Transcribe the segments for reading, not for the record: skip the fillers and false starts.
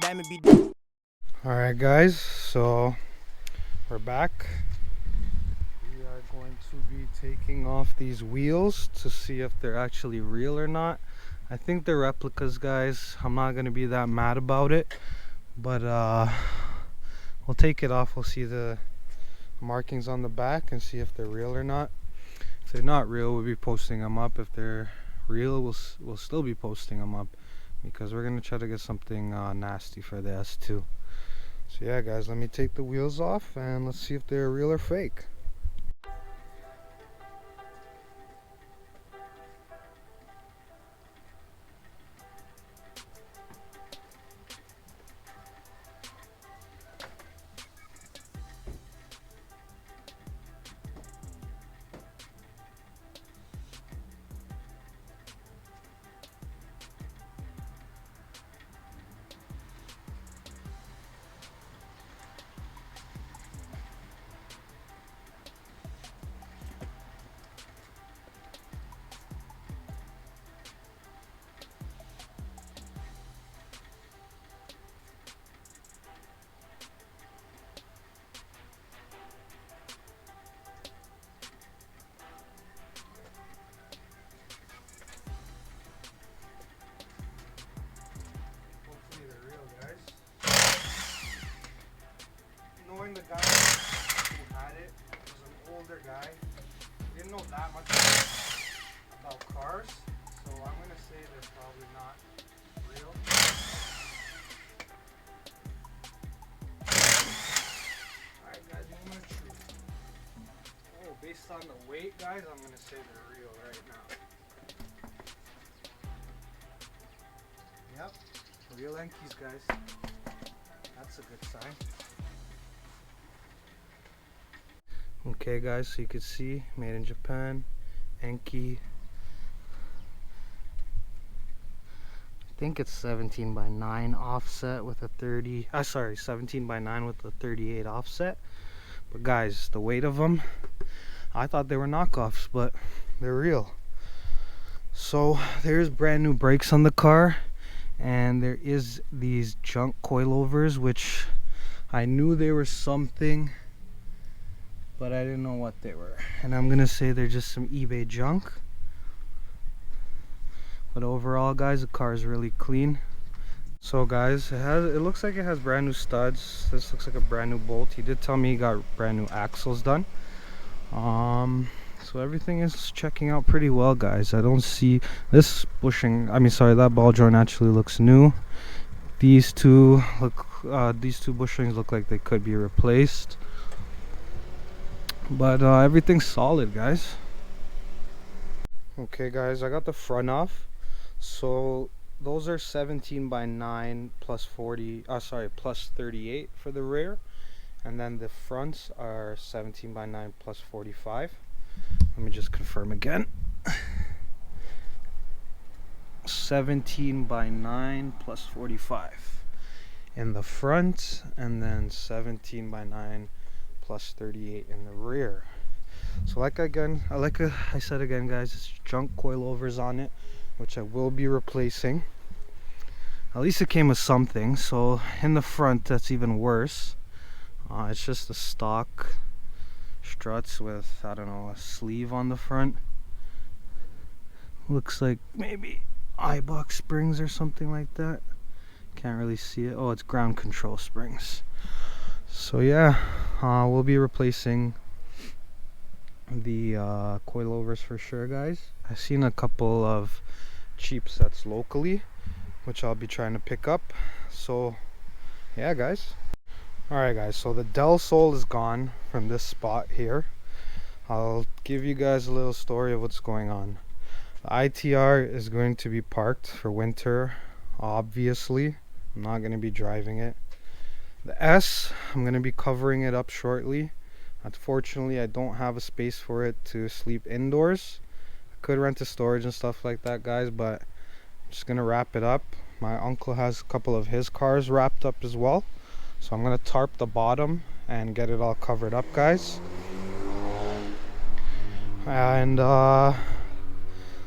diamond be. Alright guys, so we're back. We are going to be taking off these wheels to see if they're actually real or not. I think they're replicas, guys. I'm not going to be that mad about it, but we'll take it off. We'll see the markings on the back and see if they're real or not. If they're not real, we'll be posting them up. If they're real, we'll still be posting them up, because we're going to try to get something nasty for the S2. So yeah guys, let me take the wheels off and let's see if they're real or fake. Knowing the guy who had it was an older guy, he didn't know that much about cars, so I'm gonna say they're probably not real. Alright guys, moment of truth. Oh, based on the weight, guys, I'm gonna say they're real right now. Yep, real Enkies, guys. That's a good sign. Okay guys, so you can see, made in Japan, Enki. I think it's 17:9 offset with a 30, 17:9 with a 38 offset. But guys, the weight of them, I thought they were knockoffs, but they're real. So there's brand new brakes on the car, and there is these junk coilovers, which I knew they were something, but I didn't know what they were, and I'm gonna say they're just some eBay junk. But overall guys, the car is really clean. So guys, it looks like it has brand new studs. This looks like a brand new bolt. He did tell me he got brand new axles done. So everything is checking out pretty well, guys. I don't see this bushing, that ball joint actually looks new. These two bushings look like they could be replaced. But everything's solid, guys. Okay guys, I got the front off. So those are 17:9 plus 40, plus 38 for the rear, and then the fronts are 17:9 plus 45. Let me just confirm again. 17:9 plus 45 in the front, and then 17:9 plus 38 in the rear. So I said again guys, it's junk coilovers on it, which I will be replacing. At least it came with something. So in the front, that's even worse. It's just the stock struts with, I don't know, a sleeve on the front. Looks like maybe eye-box springs or something like that. Can't really see it. Oh, it's ground control springs. So yeah, we'll be replacing the coilovers for sure, guys. I've seen a couple of cheap sets locally, which I'll be trying to pick up. So yeah guys. Alright guys, so the Del Sol is gone from this spot here. I'll give you guys a little story of what's going on. The ITR is going to be parked for winter, obviously. I'm not going to be driving it. The S, I'm going to be covering it up shortly. Unfortunately, I don't have a space for it to sleep indoors. I could rent a storage and stuff like that, guys, but I'm just going to wrap it up. My uncle has a couple of his cars wrapped up as well. So I'm going to tarp the bottom and get it all covered up, guys. And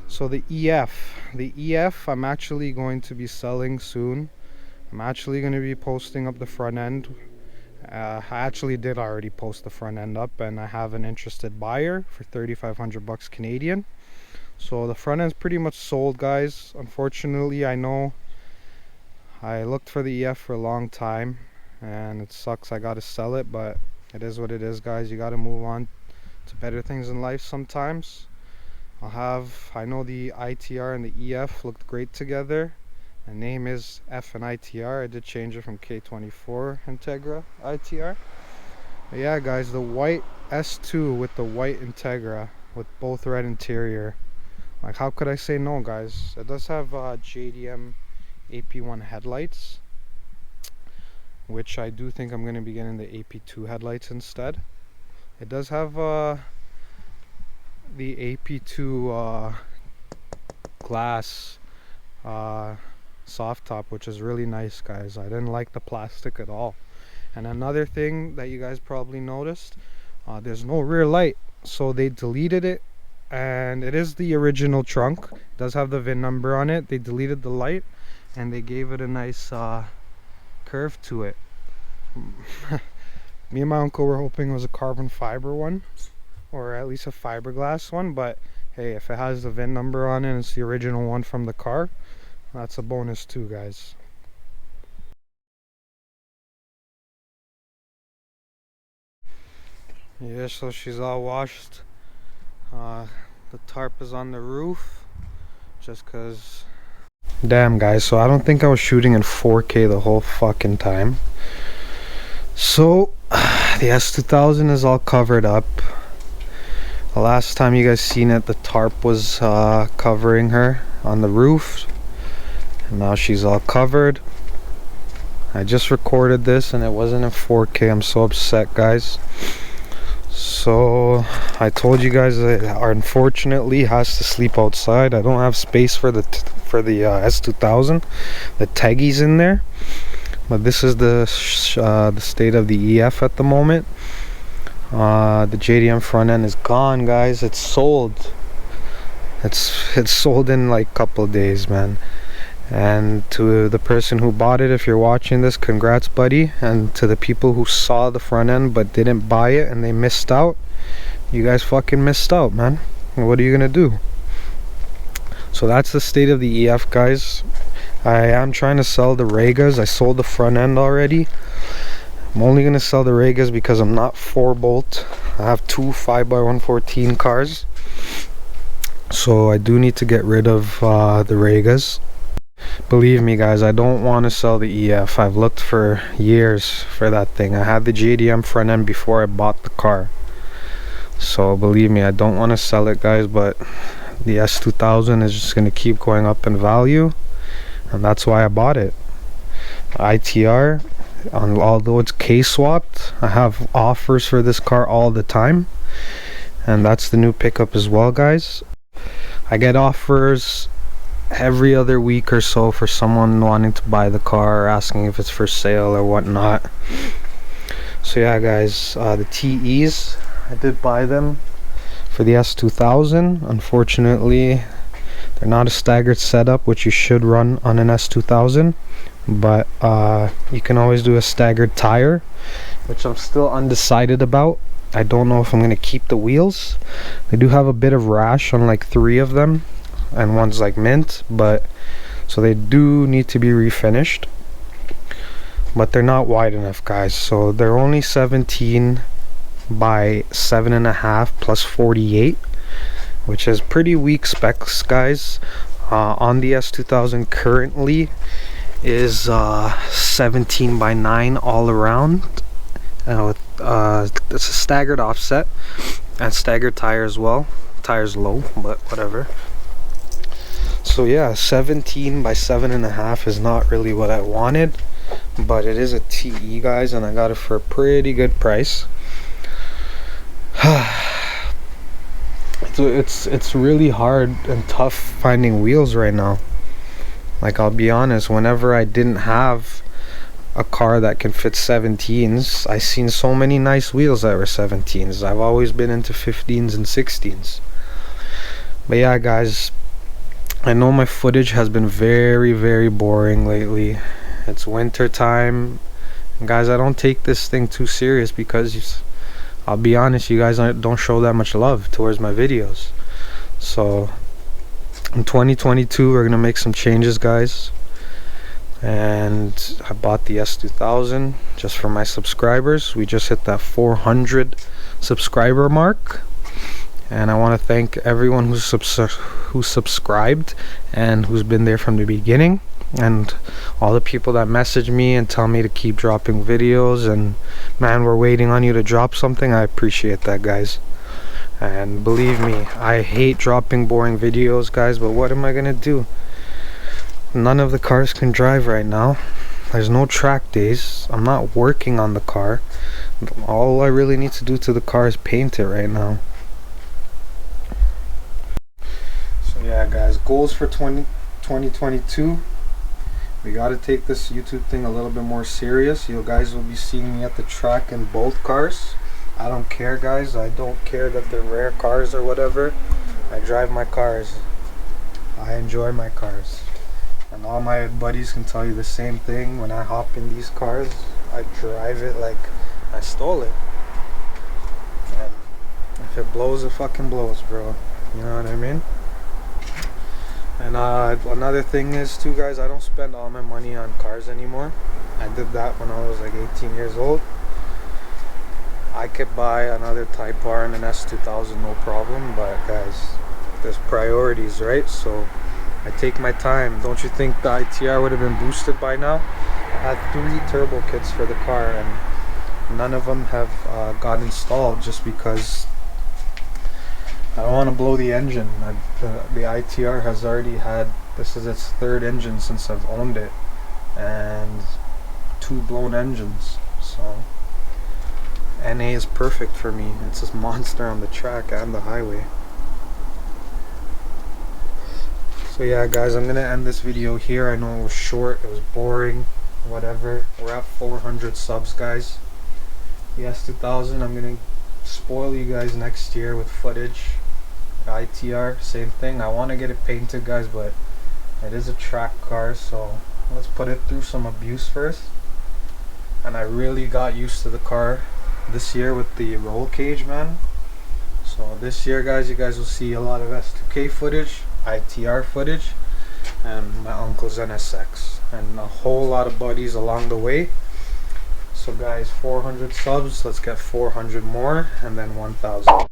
so the EF I'm actually going to be selling soon. I'm actually going to be posting up the front end. I actually did already post the front end up, and I have an interested buyer for 3,500 bucks Canadian. So the front end's pretty much sold, guys. Unfortunately, I know I looked for the EF for a long time, and it sucks I gotta sell it, but it is what it is, guys. You gotta move on to better things in life sometimes. I know the ITR and the EF looked great together. The name is F and ITR. I did change it from K24 Integra ITR. But yeah, guys, the white S2 with the white Integra with both red interior. Like, how could I say no, guys? It does have JDM AP1 headlights, which I do think I'm going to be getting the AP2 headlights instead. It does have the AP2 glass soft top, which is really nice, guys. I didn't like the plastic at all. And another thing that you guys probably noticed, there's no rear light, so they deleted it. And it is the original trunk. It does have the VIN number on it. They deleted the light and they gave it a nice curve to it. Me and my uncle were hoping it was a carbon fiber one, or at least a fiberglass one, but hey, if it has the VIN number on it and it's the original one from the car, that's a bonus too, guys. Yeah, so she's all washed. The tarp is on the roof just cause. Damn, guys, so I don't think I was shooting in 4K the whole fucking time. So the S2000 is all covered up. The last time you guys seen it, the tarp was covering her on the roof, and now she's all covered. I just recorded this and it wasn't in 4K. I'm so upset, guys. So I told you guys that unfortunately has to sleep outside. I don't have space for the S2000. The taggy's in there, but this is the state of the EF at the moment. The JDM front end is gone, guys. It's sold. It's sold in like a couple of days, man. And to the person who bought it, if you're watching this, congrats, buddy. And to the people who saw the front end but didn't buy it and they missed out, you guys fucking missed out, man. What are you gonna do? So that's the state of the EF, guys. I am trying to sell the Regas. I sold the front end already. I'm only gonna sell the Regas because I'm not 4-bolt. I have two 5x114 cars, so I do need to get rid of the Regas. Believe me, guys, I don't want to sell the EF. I've looked for years for that thing. I had the JDM front end before I bought the car, so believe me, I don't want to sell it, guys. But the S2000 is just going to keep going up in value, and that's why I bought it. ITR, although it's K-swapped, I have offers for this car all the time, and that's the new pickup as well, guys. I get offers every other week or so for someone wanting to buy the car or asking if it's for sale or whatnot. So yeah, guys, the TEs, I did buy them for the S2000. Unfortunately, they're not a staggered setup, which you should run on an S2000, but you can always do a staggered tire, which I'm still undecided about. I don't know if I'm going to keep the wheels. They do have a bit of rash on like 3 of them, and one's like mint, but so they do need to be refinished, but they're not wide enough, guys. So they're only 17 by 7.5 plus 48, which is pretty weak specs, guys. On the S2000 currently is 17 by 9 all around, it's a staggered offset and staggered tire as well. Tire's low, but whatever. So yeah, 17 by 7.5 is not really what I wanted, but it is a TE, guys, and I got it for a pretty good price. It's really hard and tough finding wheels right now. Like, I'll be honest, whenever I didn't have a car that can fit 17s, I seen so many nice wheels that were 17s. I've always been into 15s and 16s. But yeah, guys, I know my footage has been very, very boring lately, It's winter time. And guys, I don't take this thing too serious because I'll be honest, you guys don't show that much love towards my videos. So in 2022 we're gonna make some changes, guys. And I bought the S2000 just for my subscribers. We just hit that 400 subscriber mark, and I want to thank everyone who subscribed and who's been there from the beginning, and all the people that message me and tell me to keep dropping videos, and man, we're waiting on you to drop something. I appreciate that, guys. And believe me, I hate dropping boring videos, guys, but what am I gonna do? None of the cars can drive right now. There's no track days. I'm not working on the car. All I really need to do to the car is paint it right now. So yeah, guys, goals for 2022. We gotta take this YouTube thing a little bit more serious. You guys will be seeing me at the track in both cars. I don't care, guys. I don't care that they're rare cars or whatever. I drive my cars. I enjoy my cars. And all my buddies can tell you the same thing. When I hop in these cars, I drive it like I stole it. And if it blows, it fucking blows, bro. You know what I mean? And another thing is too, guys, I don't spend all my money on cars anymore. I did that when I was like 18 years old. I could buy another Type R and an S2000 no problem, but guys, there's priorities, right? So I take my time. Don't you think the ITR would have been boosted by now? I had 3 turbo kits for the car, and none of them have got installed just because I don't want to blow the engine. The ITR has already had, this is its 3rd engine since I've owned it, and 2 blown engines. So NA is perfect for me. It's this monster on the track and the highway. So yeah, guys, I'm gonna end this video here. I know it was short, it was boring, whatever. We're at 400 subs, guys. The S2000, I'm gonna spoil you guys next year with footage. ITR, same thing. I want to get it painted, guys, but it is a track car, so let's put it through some abuse first. And I really got used to the car this year with the roll cage, man. So this year, guys, you guys will see a lot of S2K footage, ITR footage, and my uncle's NSX, and a whole lot of buddies along the way. So guys, 400 subs, let's get 400 more, and then 1,000.